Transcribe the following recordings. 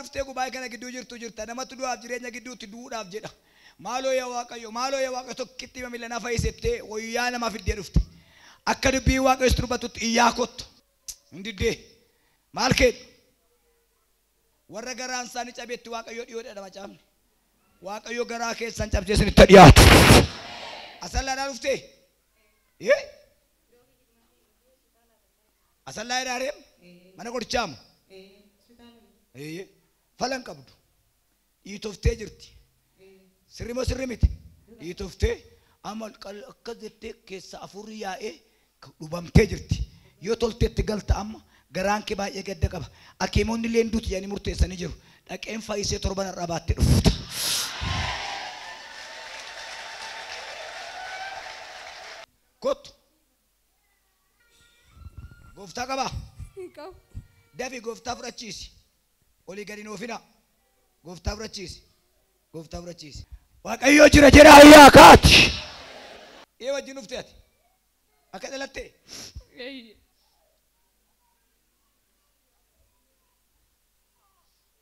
dhuftee gubaa kana gidduu jirta namatti du'aaf jireenya gidduutti du'uudhaaf jedha maaloo yaa waaqayyo tokkitti mamila nafa isettee wayyaa nama fiddee dhufte akka dubbii waaqayyo dubbatutti iyyaa kottu hindiddee maal keedhu warra garaan isaanii cabeetti waaqayyo dhiyoodha macaafni waaqayyo garaa keessan cabsee isinitti dhiyaatu asallaadhaa dhuftee asallaa idaareem mana qorichaamu falan qabdu dhiitoftee jirti sirrimo sirri miti dhiitoftee amma akka jettee keessa afurri yaa'ee dhubamtee jirti yoo tolteetti galta amma garaan kee baay'ee gadda qaba hakiimonni illee duuti jedhanii murteessanii jiru dhaqeen fayyisee torban irraa baattee dhufta kottu gooftaa qabaa dafi gooftaa fudhachiisi olii gadi noofina gooftaa fudhachiisi waaqayyo jira jedha ayyaa kaati ee wajjin dhuftee ati akka dhalattee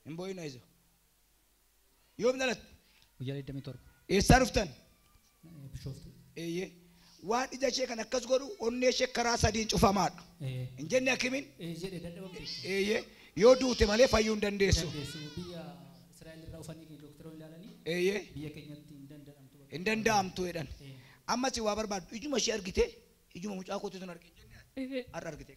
hin boo'ina iso yoom dhalatte guyyaa 27 eessaa dhuftan eeyyee waan ija ishee kan akkas godhu onnee ishee karaa sadiin cufamaadha hin jenne hakimiin eeyyee yoo duute malee fayyuu hin dandeessu biyya Israa'el irraa ufanii doktoroonni ilaalanii eeyyee biyya keenyatti hin danda'amtu jedhan ammas waa barbaadu ijuma ishee argite ijuma mucaa kootu sun argite har'a argite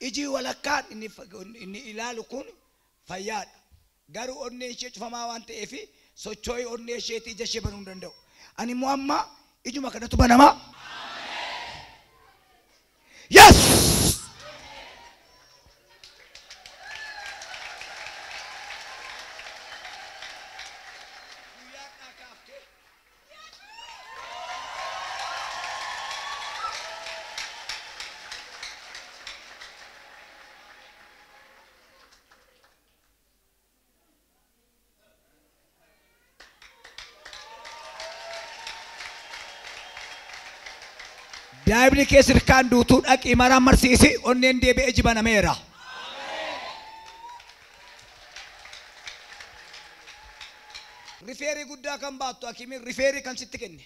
iji walakkaan inni ilaalu kun fayyaadha garuu onnee ishee cufamaa waan ta'eef socho'ii onnee isheetii ija ishee banuu hin danda'u ani immoo amma ijuma kanatu banamaa yes daa'imni kee sirkaan duutuu dhaqii maraan marsiisi onneen deebi'ee jibanameera rifeerii guddaa kan baattu hakimiin rifeerii kan sitti kenne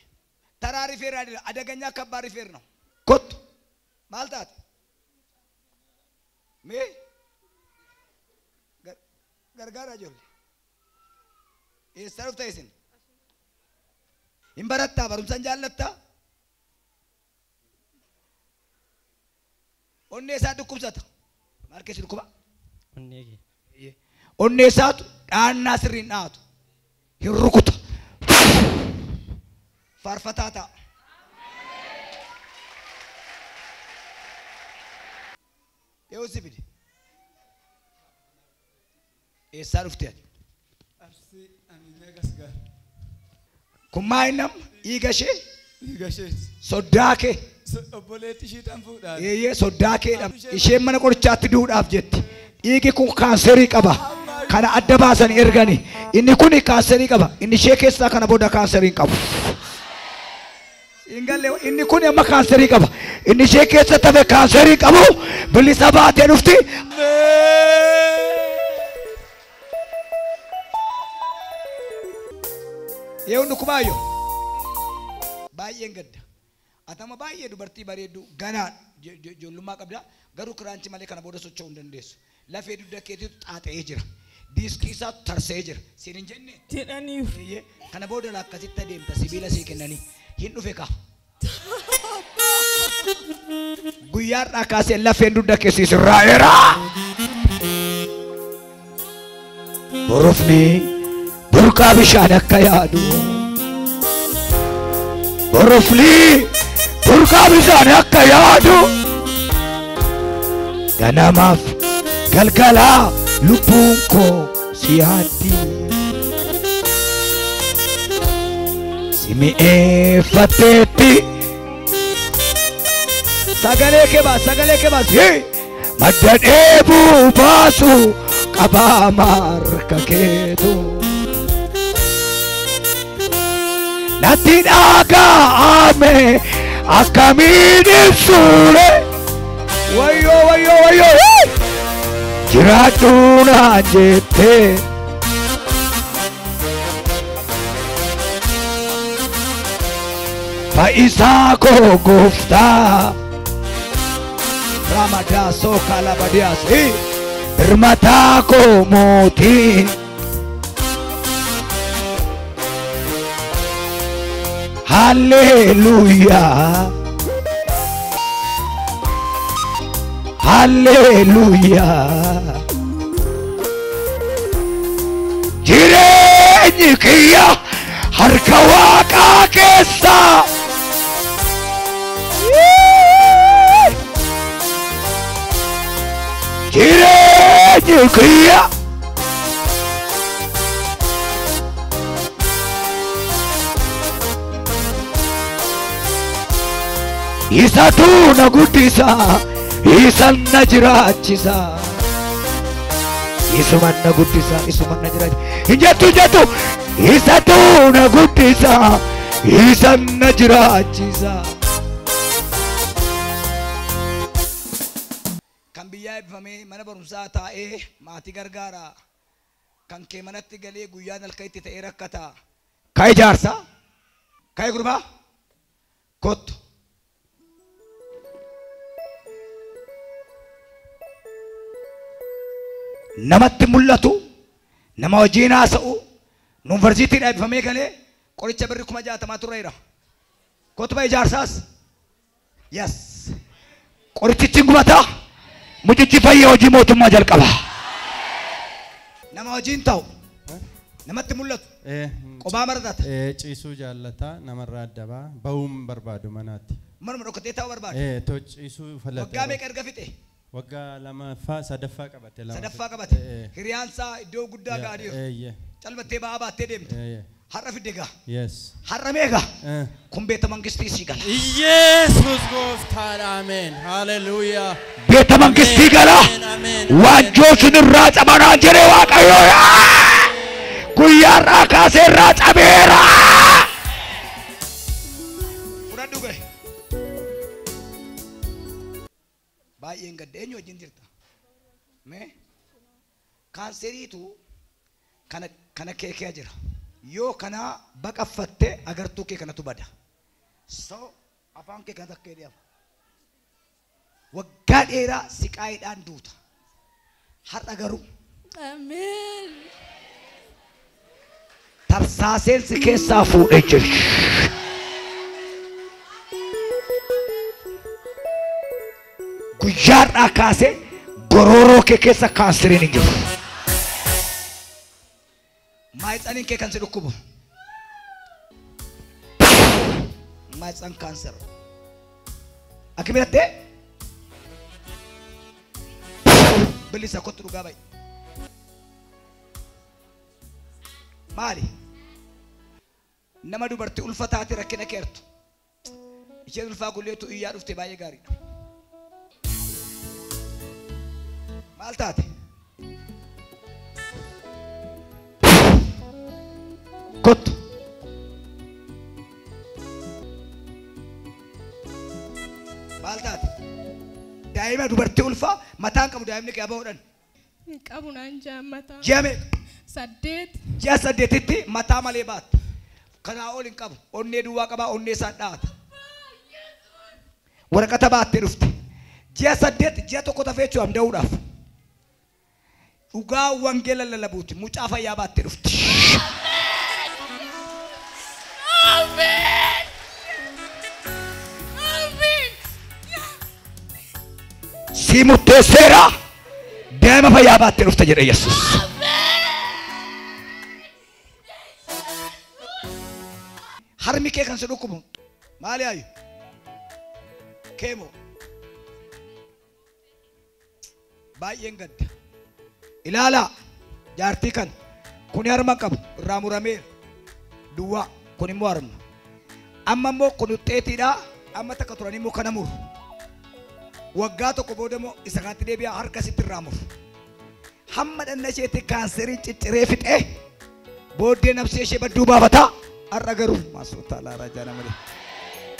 taraa rifeerii adaganyaa akka abbaa rifeer no kottu maal taate mee gargaara ijoollee eessaa dhufta isin hin barattaa barumsaan jaallattaa onnee isaa dhukkubsata maal keessi dhukkuba onnee isaatu dhaannaa sirriin dhaatu hin rukuta faarfataa ta'a yoo si fide eessaa dhuftee kun maayinam dhiiga ishee soddaa kee eeyyee soddaa keedha isheen mana qorichaatti duudhaaf jetti dhiigi kun kaanserii qaba kana adda baasan ergani inni kun kaanserii qaba inni ishee keessaa kana booda kaanserii qabu inni kun amma kaanserii qaba inni ishee keessa tafe kaanserii qabu bilisa baatee dhufti yoo nukumaayyo baay'een gadda atama baay'ee dubartii bareeddu ganaan ijoollummaa qabda garuu kiraanchi malee kana booda socho'uu hin dandeessu lafee dugda keetiitu xaaxa'ee jira diiskii isaatu tarsee jira siin hin jenne jedhaniif kana booda akkasitti adeemta sibiila sii kennanii hin dhufe ka guyyaarraa kaasee lafeen dugda keessi sirraa'eera borofni burqaa bishaan akka yaadu borofni burqaa bishaan akka yaadu ganamaaf galgalaa lubbuun koo si yaaddi si mi'eeffatteetti sagalee kee baas madda dheebuu baasu qabaa marka keetu natti dhaga'ame akkamiin ibsuure wayyo wayyo wayyo jiraadhu naan jette fayyisaa koo gooftaa ramadaa sookaa labadiyaas hirmataa koo mootii Hallelujah, Hallelujah. Jireenyi kiyya harka Waaqaa keessa. Jireenyi kiyya Isatu na guddisa, isan na jiraachisa. Isuman na guddisa, isuman na jiraachisa. Jatu, isatu na guddisa, isan na jiraachisa. Kan biyyaa eebbifamee mana barumsaa taa'ee maatii gargaara. Kan kee manatti galee guyyaan halkan itti ta'ee rakkata. Ka'e jaarsa, ka'e gurbaa, kottu. Namatti mul'atu nama wajjin haasa'u yuunivarsiitii eebbifamee galee qoricha birrii 60,000 turreera. Kotba ijaarsaas yes qorichichi gubataa mucichi fayyee hojii mootummaa jalqaba. Nama wajjin ta'u namatti mul'atu qophaa maratata. Ciisuu jaallata namarraa addabaa ba'uun barbaadu manaatti. Manuma dhokkatee ta'uu barbaadu. Ciisuu falate. Waggaa meeqa erga fixe? Waggaa lamaffaa sadaffaa qabate. Sadaffaa qabate. Hiriyaansaa iddoo guddaa gaadhiiru. Calbattee ba'aa baattee deemte. Har'a fidde gaa. Yes. Har'a meeqa? Kun beeta mangistii sii gala. Yesus gooftaan ameen. Hallelujah. Beeta mangistii gala. Waanjoo sun irraa cabanaa jire Waaqayyo. Guyyaarraa kaasee irraa cabeera. Fudhadhu gahe. Baay'een gadda eenyu wajjin jirta? Mee kaanseriitu kana keekee jira. Yoo kana baqaffatte agartuu kee kanatu bada. So afaan kee kana takkee deema. Waggaa dheeraa siqaayiidhaan duuta. Har'a garuu. Ameen. Tarsaaseensi keessaa fuudhee jira. Guyyaarraa kaasee gororoo kee keessa kaanseriin hin jiru. Maayitsaniin kee kan si dhukkubu. Maayitsan kaanser. Akkami dhattee? Bilisa kottu dhugaa ba'i. Maali? Nama dubartii ulfataati rakkina keertu. Isheen ulfaa gulleetu iyyaa dhufte baay'ee gaariidha. Maal taate? Kottu. Maal taate? Daa'ima dubartii ulfaa mataan qabu daa'imni kee abahuudhaan. Qabu naan jaammataa. Ji'a meeqa? 8. Ji'a 8tti mataa malee baata. Kanaa ol hin qabu. Onnee duwwaa qabaa onnee isaan dhaata. Waraqata baattee dhufte. Ji'a 8 ji'a tokko tafeechuu hamda'uudhaaf. Dhugaa wangeela lallabuuti mucaa fayyaa baattee dhufte. Amen. Amen. Si murteesseera daa'ima fayyaa baattee dhufte jedhe Yesuus. Harmi kee kan si dhukkubu maali ayyu? Keemo. Baay'een gadda. Ilaalaa jaartii kan kuni harma qabu irraa muramee duwwaa kun immoo harma. Amma immoo kun uxxeetiidhaa amma takka turan immoo kana muru. Waggaa tokko booda immoo isa kanatti deebi'aa harka sitti irraa muru. Hamma dhanna isheetti kaanseriin cicciree fixee booddee nafsee ishee badduu baafataa aragaru masota la rajana male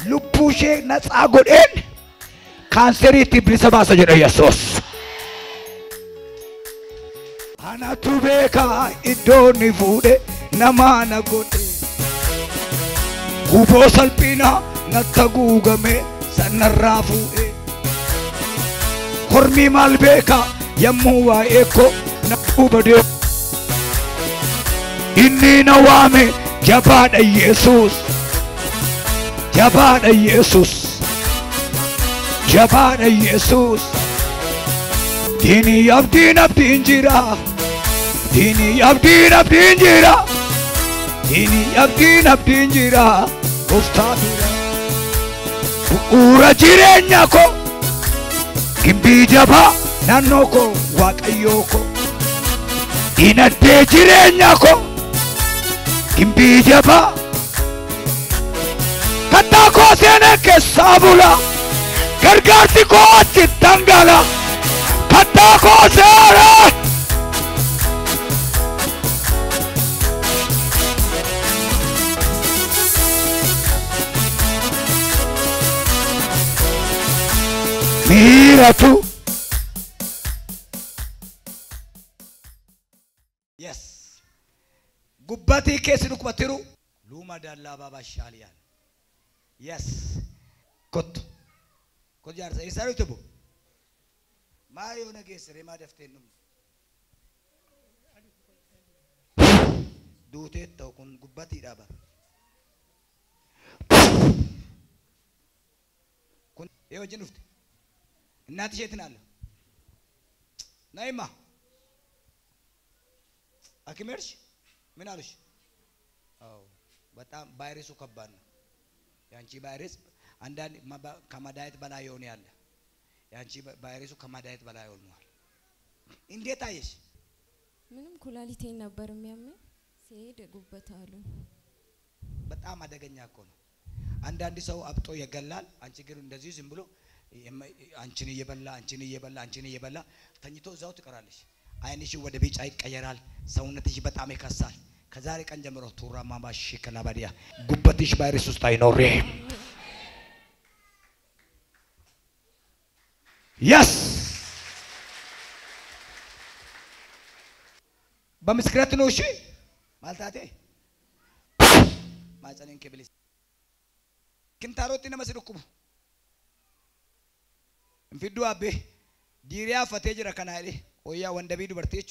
lubbushe natsa godhen kanseri tiblisa basa jedha Yesuus anatu beka idoni fude namana godhe gubo salpina natagugame sanarrafu hormi malbeka yamuwa eko nakubade inni nawame jabada Yesus jabada Yesus jabada Yesus dini abdin jira dini abdin jira dini abdin jira ustadira ura jirenya ko kimbi jaba nanoko wakayoko inate jirenya ko kimbi jaba kata ko sene ke sabula gargarti ko chitangala kata ko sere miratu yes gubbati kesi dukubatiru luma dalla baba shaliyan yes kot jarsa isaru tubu mayo na gesere ma daftenum dute to kun gubbati daba kun yo jinufti እናትሽ የት ናለ ናይማ አክሜርሽ ምን አለሽ አው በጣም ቫይረሱ ከባድ ነው ያንቺ ቫይረስ አንዳንድ ከመድኃኒት በላይ የሆነ ያለ ያንቺ ቫይረሱ ከመድኃኒት በላይ ሆኗል እንዴት አየሽ ምንም ኩላሊቴን ነበር የሚያመኝ ሲሄድ ጉበት አሉ በጣም አደገኛ እኮ ነው አንዳንድ ሰው አብጦ ይገላል አንቺ ግን እንደዚህ ዝም ብሎ አንቺን እየበላ ተኝቶ እዛው ትቀራለሽ አይንሽ ወደ ቢጫ ይቀየራል ሰውነትሽ በጣም ይከሳል ከዛሬ ቀን ጀምሮ ቱራማ ማሽ ከላባዲያ ጉበትሽ ቫይረስ ውስጥ አይኖር yes በምስክረት ነው እሺ ማልታቴ ማጸነን ከብሊስ ክንታሮት ነው መስልኩ እንፊዱ አቤ ዲሪያ ፈቴጅራ ከናይሌ ወያ ወንደቢ ዱበርቴቹ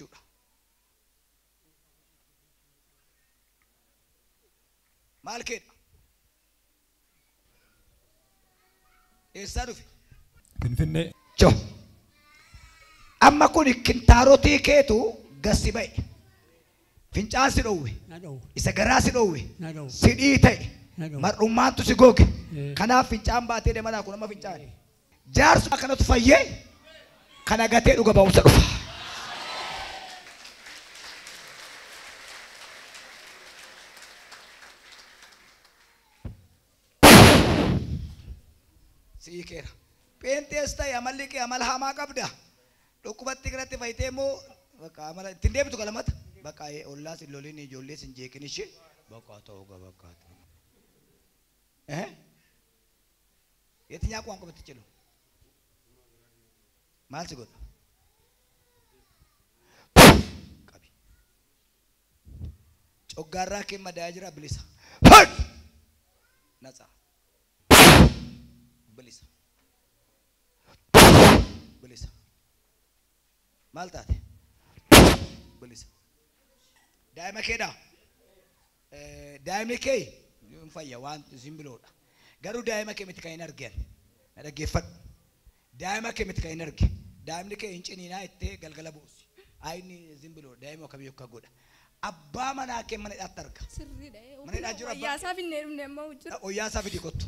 ማልከ ኤሳሩፍ ክንፍኔ ቾ አማኩን ክንታሮቲ ኬቱ ገሲበይ ፊንጫን ሲዶዌ ኢሰገራሲ ዶዌ ሲዲተይ መሩማንቱ ሲጎግ ከናፍ ፊንጫን ባቴ ደመና ኩነማ ፊንጫን ጃርሱ አከነቱ ፈየ ከነገቴ ዱገ ባውሰ ዱፋ ሲኬራ ፔንቴስታ ያመልከ ያመልሃማ ቀብዳ ዱኩበት ትግረት ፈይቴሞ በቃ አመለ ትንዴብቱ ከለመት በቃ ኦላስ ሎሊኒ ጆሌስ እንጄክንሽ በቃ ተውጋ በቃ የትኛ ቋንቋ ብትችሉ ማልስ ጎት ቀቢ ጮጋራ ከመዳጅራ ብሊሳ ሀድ ነፃ ብሊሳ ማልታት ብሊሳ ዳይመኬዳ ዳይመኬ እንፈያ ዋን ዝምብሎዳ ገሩ ዳይመኬ ምትካይን አርገን አደገፈት ዳይመኬ ምትካይን አርገ ዳይመኬ እንጭኒና እቴ ገልገለቡስ አይኒ ዝምብሎ ዳይሞ ከቢዮ ከጎዳ አባ መናከ ምን አጣርካ sirri dai ምን ዳጅራ ያሳብ ነም ነማው ጅራ ኦያሳብ ዲኮቱ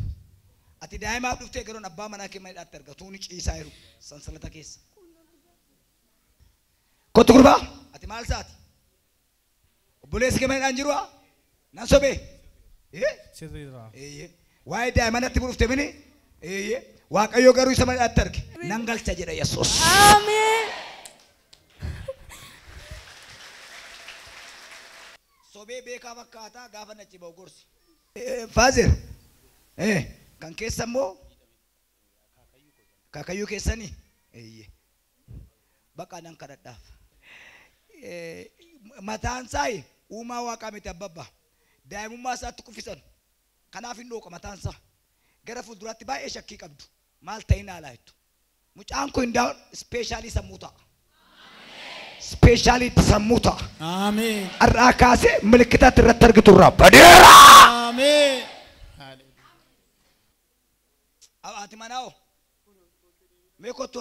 አቲ ዳይማ ዱፍቴ ገሮን አባ መናከ ምን አጣርካ ቱኒ ጪሳይሩ ሰንሰለታ ኬስ ኮቱ ጉርባ አቲ ማልሳት ቡሌስ ከመን አንጅሩዋ ናሶቤ ሲሪራ ዋይ ዳይማነት ቡሩፍቴ ምን ዋቀዮ ገሩ ይሰማል አጣርክ ናንጋልቻ ጀዳ ኢየሱስ አሜን ሶቤ ቤካ በካታ ጋፈነች በጎርሲ Fazer. Kan keessa immoo kaakayyuu keessanii. Bakka nan kadhadhaaf. Mataan isaa uumaa waaqaa miti abbabba. Daa'imummaa isaatti kuffisan. Kanaaf hin dhooqa mataan isaa. Gara fuulduraatti baay'ee shakkii qabdu. Maal ta'in haala jettu. Mucaan kun hundaa ispeeshaalii sammuu ta'a. Ispeeshaalii sammuu ta'a. Ameen. Har'aa kaasee milikkitaatti irratti argitu irraa badeera. Ameen. Ati manaa'oo. Mee kottu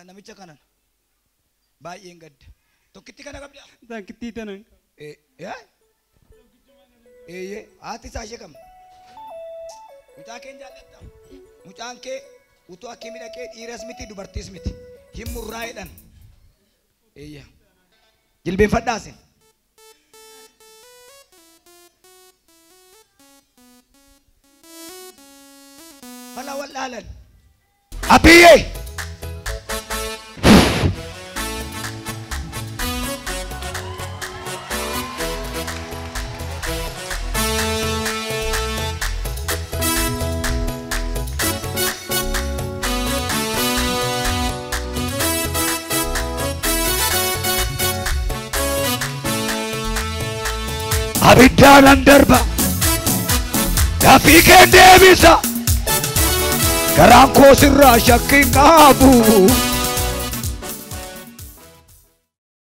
namicha kanan. Baay'een gadda. Tokkitti kana qabda. Takkitti tanan. Haati isaa ishee kam. Mucaa kee jaallatta. Mucaan kee utuu akka miidhaqee dhiiras miti dubartiis miti. Hin murraa'edhan. Jilbeenfadhaasin. Fala wal dhaalan. Abiyyee. Abiddaan darba gaaffii kee deebisa garaan koo sirraa shakkiin qabu.